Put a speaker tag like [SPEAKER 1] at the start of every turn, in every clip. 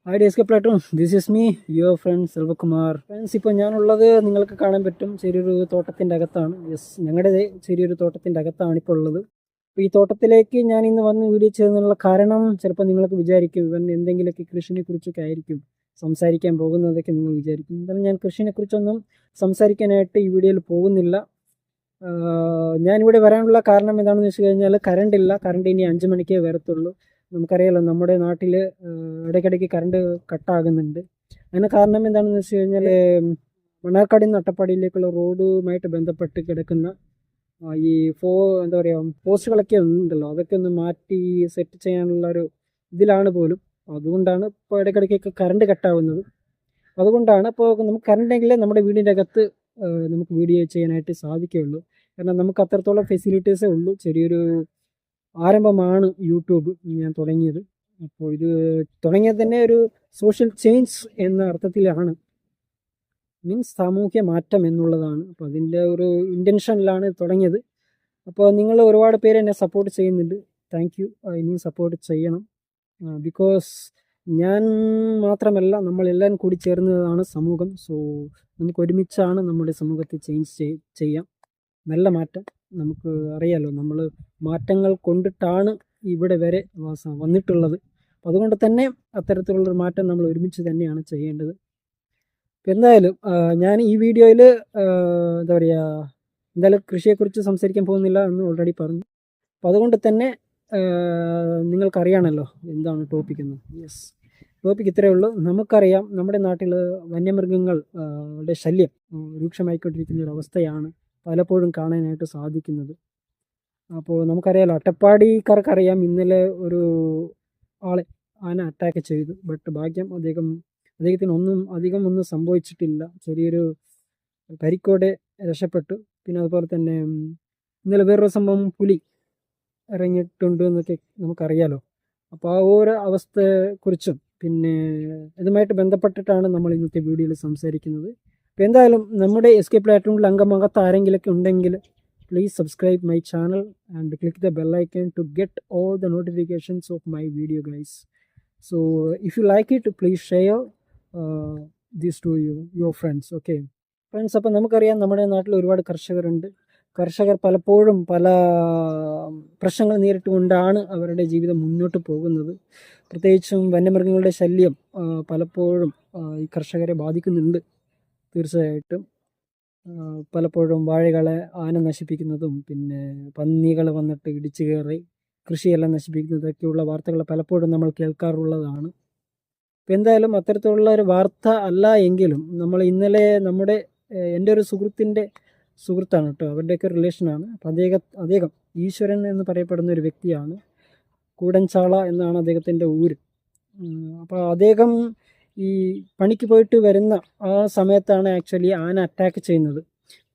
[SPEAKER 1] Hi ഡേസ്കെ platoon, this is me your friend Selvakumar. Friends, ഇപ്പോൾ ഞാനുള്ളത് നിങ്ങൾക്ക് കാണാൻ പറ്റും ചെറിയൊരു തോട്ടത്തിൻ്റെ അകത്താണ്. യെസ്, ഞങ്ങളുടെ ചെറിയൊരു തോട്ടത്തിൻ്റെ അകത്താണ് ഇപ്പോൾ ഉള്ളത്. അപ്പോൾ ഈ തോട്ടത്തിലേക്ക് ഞാൻ ഇന്ന് വന്ന് വീഡിയോ ചെയ്യുന്നതിനുള്ള കാരണം ചിലപ്പോൾ നിങ്ങൾക്ക് വിചാരിക്കും ഇവൻ എന്തെങ്കിലുമൊക്കെ കൃഷിനെ കുറിച്ചൊക്കെ ആയിരിക്കും സംസാരിക്കാൻ പോകുന്നതൊക്കെ നിങ്ങൾ വിചാരിക്കും. എന്തായാലും ഞാൻ കൃഷിനെ കുറിച്ചൊന്നും സംസാരിക്കാനായിട്ട് ഈ വീഡിയോയിൽ പോകുന്നില്ല. ഞാനിവിടെ വരാനുള്ള കാരണം എന്താണെന്ന് വെച്ച് കഴിഞ്ഞാൽ കറണ്ട് ഇല്ല. കറണ്ട് ഇനി 5 മണിക്കേ വരത്തുള്ളൂ. നമുക്കറിയാലോ നമ്മുടെ നാട്ടിൽ ഇടയ്ക്കിടയ്ക്ക് കറണ്ട് കട്ടാകുന്നുണ്ട്. അതിന് കാരണം എന്താണെന്ന് വെച്ച് കഴിഞ്ഞാൽ മണ്ണാർക്കാടിൽ നിന്ന് അട്ടപ്പാടിയിലേക്കുള്ള റോഡുമായിട്ട് ബന്ധപ്പെട്ട് കിടക്കുന്ന ഈ എന്താ പറയുക, പോസ്റ്റുകളൊക്കെ ഉണ്ടല്ലോ, അതൊക്കെ ഒന്ന് മാറ്റി സെറ്റ് ചെയ്യാനുള്ള ഒരു ഇതിലാണ് പോലും. അതുകൊണ്ടാണ് ഇപ്പോൾ ഇടയ്ക്കിടയ്ക്കൊക്കെ കറണ്ട് കട്ടാവുന്നത്. അതുകൊണ്ടാണ് ഇപ്പോൾ നമുക്ക് കറണ്ടെങ്കിലേ നമ്മുടെ വീടിൻ്റെ അകത്ത് നമുക്ക് വീഡിയോ ചെയ്യാനായിട്ട് സാധിക്കുകയുള്ളൂ. കാരണം നമുക്ക് അത്രത്തോളം ഫെസിലിറ്റീസേ ഉള്ളൂ. ചെറിയൊരു ആരംഭമാണ് യൂട്യൂബ് ഞാൻ തുടങ്ങിയത്. അപ്പോൾ ഇത് തുടങ്ങിയത് തന്നെ ഒരു സോഷ്യൽ ചേഞ്ച് എന്ന അർത്ഥത്തിലാണ്, മീൻസ് സാമൂഹ്യ മാറ്റം എന്നുള്ളതാണ്. അപ്പോൾ അതിൻ്റെ ഒരു ഇൻറ്റൻഷനിലാണ് തുടങ്ങിയത്. അപ്പോൾ നിങ്ങൾ ഒരുപാട് പേര് എന്നെ സപ്പോർട്ട് ചെയ്യുന്നുണ്ട്. Thank you. ഇനിയും സപ്പോർട്ട് ചെയ്യണം. ബിക്കോസ് ഞാൻ മാത്രമല്ല, നമ്മളെല്ലാം കൂടി ചേർന്നതാണ് സമൂഹം. സോ നമുക്ക് ഒരുമിച്ചാണ് നമ്മുടെ സമൂഹത്തെ ചേഞ്ച് ചെയ്യാം. നല്ല മാറ്റം. നമുക്ക് അറിയാലോ, നമ്മൾ മാറ്റങ്ങൾ കൊണ്ടിട്ടാണ് ഇവിടെ വരെ വന്നിട്ടുള്ളത്. അതുകൊണ്ട് തന്നെ അത്തരത്തിലുള്ളൊരു മാറ്റം നമ്മൾ ഒരുമിച്ച് തന്നെയാണ് ചെയ്യേണ്ടത്. എന്തായാലും ഞാൻ ഈ വീഡിയോയിൽ എന്താ പറയുക, എന്തായാലും കൃഷിയെക്കുറിച്ച് സംസാരിക്കാൻ പോകുന്നില്ല എന്ന് ഓൾറെഡി പറഞ്ഞു. അപ്പോൾ അതുകൊണ്ട് തന്നെ നിങ്ങൾക്കറിയാണല്ലോ എന്താണ് ടോപ്പിക് എന്ന്. യെസ്, ടോപ്പിക് ഇത്രയേ ഉള്ളൂ. നമുക്കറിയാം നമ്മുടെ നാട്ടിൽ വന്യമൃഗങ്ങളുടെ ശല്യം രൂക്ഷമായിക്കൊണ്ടിരിക്കുന്ന ഒരു അവസ്ഥയാണ് പലപ്പോഴും കാണാനായിട്ട് സാധിക്കുന്നത്. അപ്പോൾ നമുക്കറിയാലോ, അട്ടപ്പാടിക്കാർക്കറിയാം, ഇന്നലെ ഒരു ആളെ ആന അറ്റാക്ക് ചെയ്തു. ബട്ട് ഭാഗ്യം അദ്ദേഹത്തിന് ഒന്നും സംഭവിച്ചിട്ടില്ല. ചെറിയൊരു പരിക്കോടെ രക്ഷപ്പെട്ടു. പിന്നെ അതുപോലെ തന്നെ ഇന്നലെ വേറൊരു സംഭവം, പുലി ഇറങ്ങിയിട്ടുണ്ട് എന്നൊക്കെ നമുക്കറിയാലോ. അപ്പോൾ ആ ഓരോ അവസ്ഥയെക്കുറിച്ചും പിന്നെ ഇതുമായിട്ട് ബന്ധപ്പെട്ടിട്ടാണ് നമ്മൾ ഇന്നത്തെ വീഡിയോയിൽ സംസാരിക്കുന്നത്. അപ്പോൾ എന്തായാലും നമ്മുടെ എസ്കേ പ്ലാറ്റ്ഫോമിൽ അംഗമാകാത്ത ആരെങ്കിലുമൊക്കെ ഉണ്ടെങ്കിൽ please subscribe my channel and click the bell icon to get all the notifications of my video, guys. So if you like it, please share this to your friends. Okay friends, അപ്പോൾ നമുക്കറിയാം നമ്മുടെ നാട്ടിൽ ഒരുപാട് കർഷകരുണ്ട്. കർഷകർ പലപ്പോഴും പല പ്രശ്നങ്ങൾ നേരിട്ടുകൊണ്ടാണ് അവരുടെ ജീവിതം മുന്നോട്ട് പോകുന്നത്. പ്രത്യേകിച്ചും വന്യമൃഗങ്ങളുടെ ശല്യം പലപ്പോഴും ഈ കർഷകരെ ബാധിക്കുന്നുണ്ട്. തീർച്ചയായിട്ടും പലപ്പോഴും വാഴകളെ ആന നശിപ്പിക്കുന്നതും പിന്നെ പന്നികൾ വന്നിട്ട് ഇടിച്ചു കയറി കൃഷിയെല്ലാം നശിപ്പിക്കുന്നതൊക്കെയുള്ള വാർത്തകൾ പലപ്പോഴും നമ്മൾ കേൾക്കാറുള്ളതാണ്. അപ്പോൾ എന്തായാലും അത്തരത്തിലുള്ള ഒരു വാർത്ത അല്ല എങ്കിലും നമ്മൾ ഇന്നലെ എൻ്റെ ഒരു സുഹൃത്താണ് കേട്ടോ, അവരുടെയൊക്കെ റിലേഷനാണ്. അപ്പോൾ അദ്ദേഹം ഈശ്വരൻ എന്ന് പറയപ്പെടുന്ന ഒരു വ്യക്തിയാണ്. കൂടൻചാള എന്നാണ് അദ്ദേഹത്തിൻ്റെ ഊര്. അപ്പോൾ അദ്ദേഹം ഈ പണിക്ക് പോയിട്ട് വരുന്ന ആ സമയത്താണ് ആക്ച്വലി ആന അറ്റാക്ക് ചെയ്യുന്നത്.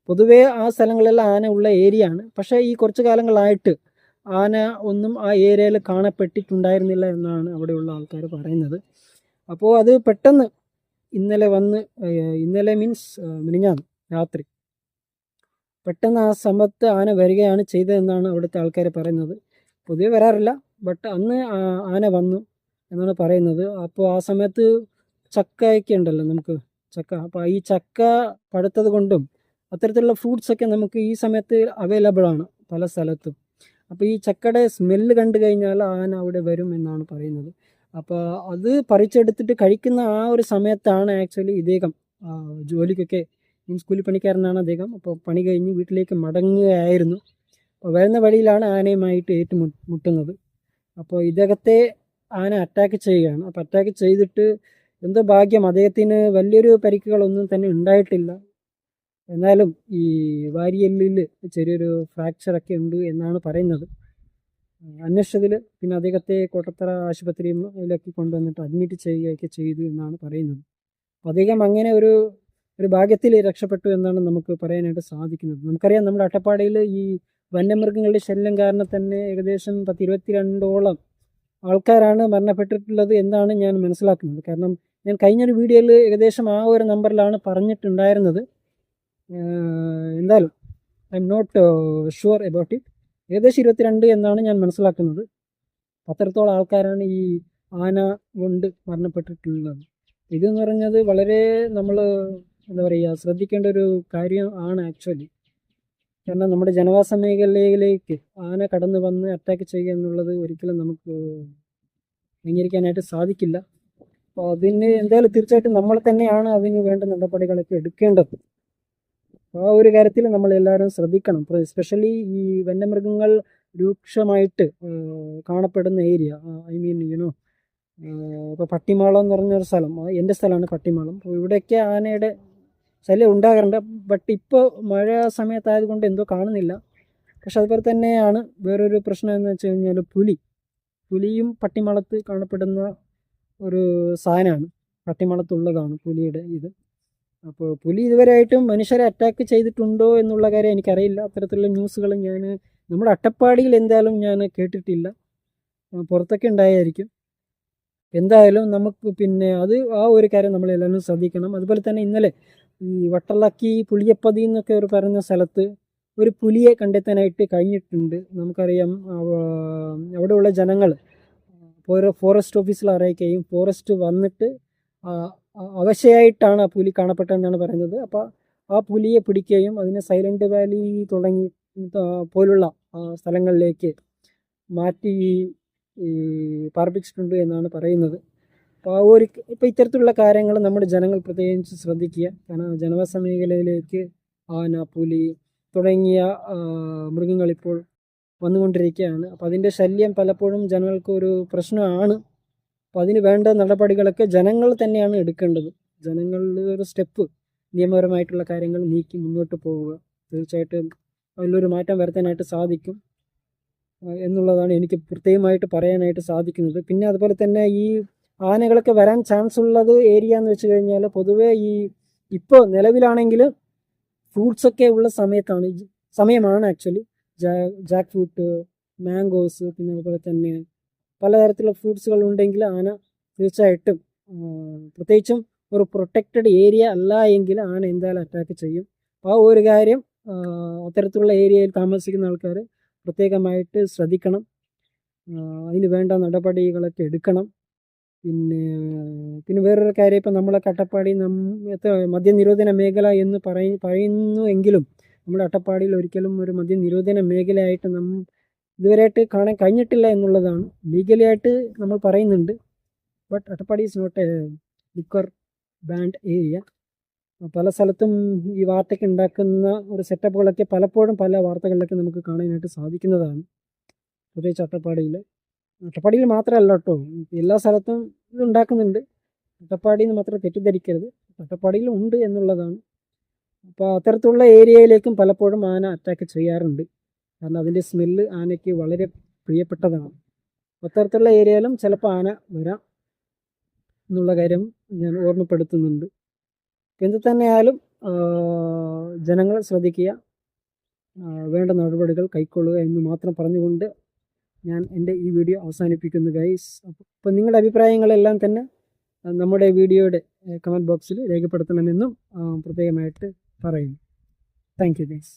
[SPEAKER 1] പൊതുവേ ആ സ്ഥലങ്ങളെല്ലാം ആന ഉള്ള ഏരിയ ആണ്. പക്ഷേ ഈ കുറച്ച് കാലങ്ങളായിട്ട് ആന ഒന്നും ആ ഏരിയയിൽ കാണപ്പെട്ടിട്ടുണ്ടായിരുന്നില്ല എന്നാണ് അവിടെയുള്ള ആൾക്കാർ പറയുന്നത്. അപ്പോൾ അത് പെട്ടെന്ന് ഇന്നലെ മീൻസ് മിനിഞ്ഞാന്ന് രാത്രി പെട്ടെന്ന് ആ സമയത്ത് ആന വരികയാണ് ചെയ്തതെന്നാണ് അവിടുത്തെ ആൾക്കാർ പറയുന്നത്. പൊതുവെ വരാറില്ല, ബട്ട് അന്ന് ആന വന്നു എന്നാണ് പറയുന്നത്. അപ്പോൾ ആ സമയത്ത് ചക്കയൊക്കെ ഉണ്ടല്ലോ, നമുക്ക് ചക്ക. അപ്പോൾ ഈ ചക്ക പഴുത്തത് കൊണ്ടും അത്തരത്തിലുള്ള ഫ്രൂട്ട്സൊക്കെ നമുക്ക് ഈ സമയത്ത് അവൈലബിൾ ആണ് പല സ്ഥലത്തും. അപ്പോൾ ഈ ചക്കയുടെ സ്മെല്ല് കണ്ടു കഴിഞ്ഞാൽ ആന അവിടെ വരും എന്നാണ് പറയുന്നത്. അപ്പോൾ അത് പറിച്ചെടുത്തിട്ട് കഴിക്കുന്ന ആ ഒരു സമയത്താണ് ആക്ച്വലി ഇദ്ദേഹം ജോലിക്കൊക്കെ, മീൻസ് കൂലിപ്പണിക്കാരനാണ് അദ്ദേഹം. അപ്പോൾ പണി കഴിഞ്ഞ് വീട്ടിലേക്ക് മടങ്ങുകയായിരുന്നു. അപ്പോൾ വരുന്ന വഴിയിലാണ് ആനയുമായിട്ട് ഏറ്റുമുട്ടുന്നത്. അപ്പോൾ ഇദ്ദേഹത്തെ ആന അറ്റാക്ക് ചെയ്യുകയാണ്. അപ്പോൾ അറ്റാക്ക് ചെയ്തിട്ട് എന്തോ ഭാഗ്യം, അദ്ദേഹത്തിന് വലിയൊരു പരിക്കുകളൊന്നും തന്നെ ഉണ്ടായിട്ടില്ല. എന്നാലും ഈ വാരിയെല്ലിൽ ചെറിയൊരു ഫ്രാക്ചറൊക്കെ ഉണ്ട് എന്നാണ് പറയുന്നത്. അന്വേഷിച്ചതിൽ പിന്നെ അദ്ദേഹത്തെ കോട്ടത്തറ ആശുപത്രിയിലേക്ക് കൊണ്ടുവന്നിട്ട് അഡ്മിറ്റ് ചെയ്യുകയൊക്കെ ചെയ്തു എന്നാണ് പറയുന്നത്. അപ്പോൾ അദ്ദേഹം അങ്ങനെ ഒരു ഭാഗ്യത്തിൽ രക്ഷപ്പെട്ടു എന്നാണ് നമുക്ക് പറയാനായിട്ട് സാധിക്കുന്നത്. നമുക്കറിയാം, നമ്മുടെ അട്ടപ്പാടിയിൽ ഈ വന്യമൃഗങ്ങളുടെ ശല്യം കാരണം തന്നെ ഏകദേശം 22ഓളം ആൾക്കാരാണ് മരണപ്പെട്ടിട്ടുള്ളത് എന്നാണ് ഞാൻ മനസ്സിലാക്കുന്നത്. കാരണം ഞാൻ കഴിഞ്ഞൊരു വീഡിയോയിൽ ഏകദേശം ആ ഒരു നമ്പറിലാണ് പറഞ്ഞിട്ടുണ്ടായിരുന്നത്. എന്തായാലും I am not sure about it. ഏകദേശം 22 എന്നാണ് ഞാൻ മനസ്സിലാക്കുന്നത്. അത്രത്തോളം ആൾക്കാരാണ് ഈ ആന കൊണ്ട് മരണപ്പെട്ടിട്ടുള്ളത്. ഇതെന്ന് പറഞ്ഞത് വളരെ നമ്മൾ എന്താ പറയുക ശ്രദ്ധിക്കേണ്ട ഒരു കാര്യം ആണ് ആക്ച്വലി. കാരണം നമ്മുടെ ജനവാസ മേഖലയിലേക്ക് ആന കടന്നു വന്ന് അറ്റാക്ക് ചെയ്യുക എന്നുള്ളത് ഒരിക്കലും നമുക്ക് അംഗീകരിക്കാനായിട്ട് സാധിക്കില്ല. അപ്പോൾ അതിന് എന്തായാലും തീർച്ചയായിട്ടും നമ്മൾ തന്നെയാണ് അതിന് വേണ്ട നടപടികളൊക്കെ എടുക്കേണ്ടത്. ആ ഒരു കാര്യത്തിൽ നമ്മൾ എല്ലാവരും ശ്രദ്ധിക്കണം. എസ്പെഷ്യലി ഈ വന്യമൃഗങ്ങൾ രൂക്ഷമായിട്ട് കാണപ്പെടുന്ന ഏരിയ, ഐ മീൻ യുനോ ഇപ്പോൾ പട്ടിമാളം എന്ന് പറഞ്ഞൊരു സ്ഥലം, എൻ്റെ സ്ഥലമാണ് പട്ടിമാളം. അപ്പോൾ ഇവിടെയൊക്കെ ആനയുടെ ശല്യം ഉണ്ടാകാറുണ്ട്. ബട്ട് ഇപ്പോൾ മഴ സമയത്തായതുകൊണ്ട് എന്തോ കാണുന്നില്ല. പക്ഷെ അതുപോലെ തന്നെയാണ് വേറൊരു പ്രശ്നം എന്ന് വെച്ച് കഴിഞ്ഞാൽ പുലിയും പട്ടിമാളത്ത് കാണപ്പെടുന്ന ഒരു സാധനമാണ്. പട്ടിമാളത്തുള്ളതാണ് പുലിയുടെ ഇത്. അപ്പോൾ പുലി ഇതുവരെയായിട്ടും മനുഷ്യരെ അറ്റാക്ക് ചെയ്തിട്ടുണ്ടോ എന്നുള്ള കാര്യം എനിക്കറിയില്ല. അത്തരത്തിലുള്ള ന്യൂസുകൾ നമ്മുടെ അട്ടപ്പാടിയിൽ എന്തായാലും ഞാൻ കേട്ടിട്ടില്ല. പുറത്തൊക്കെ ഉണ്ടായിരിക്കും. എന്തായാലും നമുക്ക് പിന്നെ ആ ഒരു കാര്യം നമ്മളെല്ലാവരും ശ്രദ്ധിക്കണം. അതുപോലെ തന്നെ ഇന്നലെ ഈ വട്ടളക്കി പുളിയപ്പതി എന്നൊക്കെ ഒരു പറയുന്ന സ്ഥലത്ത് ഒരു പുലിയെ കണ്ടെത്താനായിട്ട് കഴിഞ്ഞിട്ടുണ്ട്. നമുക്കറിയാം അവിടെയുള്ള ജനങ്ങൾ ഫോറസ്റ്റ് ഓഫീസിൽ അറിയിക്കുകയും ഫോറസ്റ്റ് വന്നിട്ട് അവശയായിട്ടാണ് ആ പുലി കാണപ്പെട്ടതെന്നാണ് പറയുന്നത്. അപ്പോൾ ആ പുലിയെ പിടിക്കുകയും അതിനെ സൈലൻറ്റ് വാലി തുടങ്ങി പോലുള്ള സ്ഥലങ്ങളിലേക്ക് മാറ്റി പാർപ്പിച്ചിട്ടുണ്ട് എന്നാണ് പറയുന്നത്. അപ്പോൾ ഇപ്പോൾ ഇത്തരത്തിലുള്ള കാര്യങ്ങൾ നമ്മുടെ ജനങ്ങൾ പ്രത്യേകിച്ച് ശ്രദ്ധിക്കുക. കാരണം ജനവാസ മേഖലയിലേക്ക് ആന, പുലി തുടങ്ങിയ മൃഗങ്ങളിപ്പോൾ വന്നുകൊണ്ടിരിക്കുകയാണ്. അപ്പോൾ അതിൻ്റെ ശല്യം പലപ്പോഴും ജനങ്ങൾക്ക് ഒരു പ്രശ്നമാണ്. അപ്പോൾ അതിന് വേണ്ട നടപടികളൊക്കെ ജനങ്ങൾ തന്നെയാണ് എടുക്കേണ്ടത്. ജനങ്ങളുടെ ഒരു സ്റ്റെപ്പ്, നിയമപരമായിട്ടുള്ള കാര്യങ്ങൾ നീക്കി മുന്നോട്ട് പോവുക. തീർച്ചയായിട്ടും അതിലൊരു മാറ്റം വരുത്താനായിട്ട് സാധിക്കും എന്നുള്ളതാണ് എനിക്ക് പ്രത്യേകമായിട്ട് പറയാനായിട്ട് സാധിക്കുന്നത്. പിന്നെ അതുപോലെ തന്നെ ഈ ആനകളൊക്കെ വരാൻ ചാൻസ് ഉള്ളത് ഏരിയ എന്ന് വെച്ച് കഴിഞ്ഞാൽ പൊതുവേ ഇപ്പോൾ നിലവിലാണെങ്കിൽ ഫ്രൂട്ട്സൊക്കെ ഉള്ള സമയമാണ് ആക്ച്വലി. ജാക്ക് ഫ്രൂട്ട്, മാംഗോസ്, പിന്നെ അതുപോലെ തന്നെ പലതരത്തിലുള്ള ഫ്രൂട്ട്സുകൾ ഉണ്ടെങ്കിൽ ആന തീർച്ചയായിട്ടും, പ്രത്യേകിച്ചും ഒരു പ്രൊട്ടക്റ്റഡ് ഏരിയ അല്ല എങ്കിൽ ആന എന്തായാലും അറ്റാക്ക് ചെയ്യും. ആ ഒരു കാര്യം അത്തരത്തിലുള്ള ഏരിയയിൽ താമസിക്കുന്ന ആൾക്കാർ പ്രത്യേകമായിട്ട് ശ്രദ്ധിക്കണം. അതിന് വേണ്ട നടപടികളൊക്കെ എടുക്കണം. പിന്നെ വേറൊരു കാര്യം, ഇപ്പം നമ്മളെ അട്ടപ്പാടി മദ്യനിരോധന മേഖല എന്ന് പറയുന്നു എങ്കിലും നമ്മുടെ അട്ടപ്പാടിയിൽ ഒരിക്കലും ഒരു മദ്യനിരോധന മേഖലയായിട്ട് ഇതുവരെയായിട്ട് കാണാൻ കഴിഞ്ഞിട്ടില്ല എന്നുള്ളതാണ്. ലീഗലി ആയിട്ട് നമ്മൾ പറയുന്നുണ്ട്, but Attappadi is not a liquor banned area. പല സ്ഥലത്തും ഈ വാർത്തയ്ക്ക് ഉണ്ടാക്കുന്ന ഒരു സെറ്റപ്പുകളൊക്കെ പലപ്പോഴും പല വാർത്തകളിലൊക്കെ നമുക്ക് കാണാനായിട്ട് സാധിക്കുന്നതാണ്. പ്രത്യേകിച്ച് അട്ടപ്പാടിയിൽ മാത്രമല്ല കേട്ടോ, എല്ലാ സ്ഥലത്തും ഇത് ഉണ്ടാക്കുന്നുണ്ട്. അട്ടപ്പാടിയിൽ നിന്ന് മാത്രം തെറ്റിദ്ധരിക്കരുത്, അട്ടപ്പാടിയിലും ഉണ്ട് എന്നുള്ളതാണ്. അപ്പോൾ അത്തരത്തിലുള്ള ഏരിയയിലേക്കും പലപ്പോഴും ആന അറ്റാക്ക് ചെയ്യാറുണ്ട്. കാരണം അതിൻ്റെ സ്മെല്ല് ആനയ്ക്ക് വളരെ പ്രിയപ്പെട്ടതാണ്. അത്തരത്തിലുള്ള ഏരിയയിലും ചിലപ്പോൾ ആന വരാം എന്നുള്ള കാര്യം ഞാൻ ഓർമ്മപ്പെടുത്തുന്നുണ്ട്. എന്ത് തന്നെയായാലും ജനങ്ങൾ ശ്രദ്ധിക്കുക, വേണ്ട നടപടികൾ കൈക്കൊള്ളുക എന്ന് മാത്രം പറഞ്ഞുകൊണ്ട് ഞാൻ എൻ്റെ ഈ വീഡിയോ അവസാനിപ്പിക്കുന്നു ഗൈസ്. അപ്പോൾ നിങ്ങളുടെ അഭിപ്രായങ്ങളെല്ലാം തന്നെ നമ്മുടെ വീഡിയോയുടെ കമൻറ്റ് ബോക്സിൽ രേഖപ്പെടുത്തണമെന്നും പ്രത്യേകമായിട്ട് പറയുന്നു. Thank you guys.